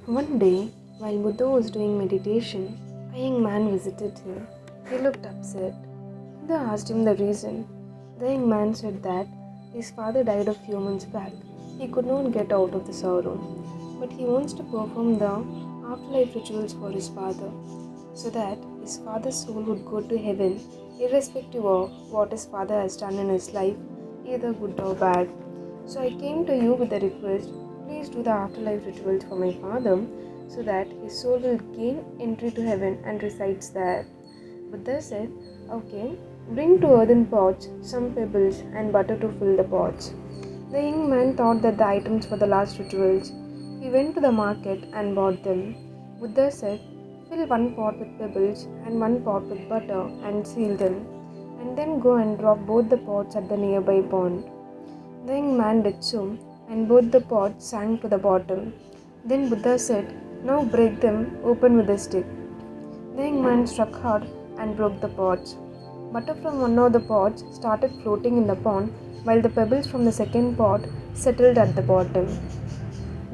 One day, while Buddha was doing meditation, a young man visited him. He looked upset. Buddha asked him the reason. The young man said that his father died a few months back. He could not get out of the sorrow, but he wants to perform the afterlife rituals for his father so that his father's soul would go to heaven irrespective of what his father has done in his life, either good or bad. So I came to you with a request. Please do the afterlife rituals for my father so that his soul will gain entry to heaven and resides there. Buddha said, okay, bring to earthen pots some pebbles and butter to fill the pots. The young man thought that the items for the last rituals. He went to the market and bought them. Buddha said, fill one pot with pebbles and one pot with butter and seal them, and then go and drop both the pots at the nearby pond. The young man did so, and both the pots sank to the bottom. Then Buddha said, now break them open with a stick. The young man struck hard and broke the pots. Butter from one of the pots started floating in the pond, while the pebbles from the second pot settled at the bottom.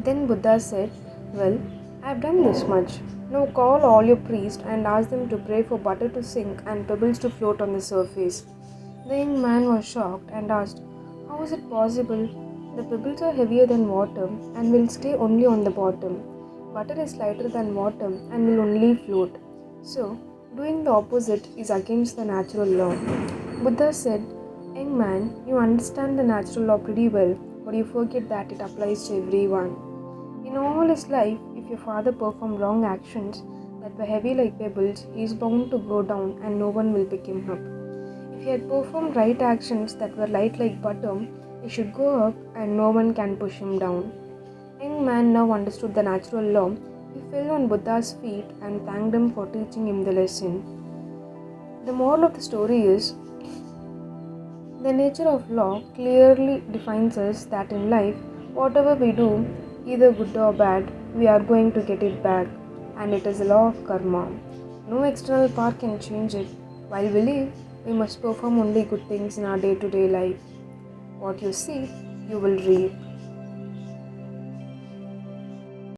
Then Buddha said, well, I have done this much. Now call all your priests and ask them to pray for butter to sink and pebbles to float on the surface. The young man was shocked and asked, how is it possible? The pebbles are heavier than water and will stay only on the bottom. Butter is lighter than water and will only float. So, doing the opposite is against the natural law. Buddha said, young man, you understand the natural law pretty well, but you forget that it applies to everyone. In all his life, if your father performed wrong actions that were heavy like pebbles, he is bound to go down and no one will pick him up. If he had performed right actions that were light like butter, he should go up and no one can push him down. Young man now understood the natural law. He fell on Buddha's feet and thanked him for teaching him the lesson. The moral of the story is, the nature of law clearly defines us that in life, whatever we do, either good or bad, we are going to get it back, and it is a law of karma. No external power can change it. While we live, we must perform only good things in our day-to-day life. What you see, you will reap.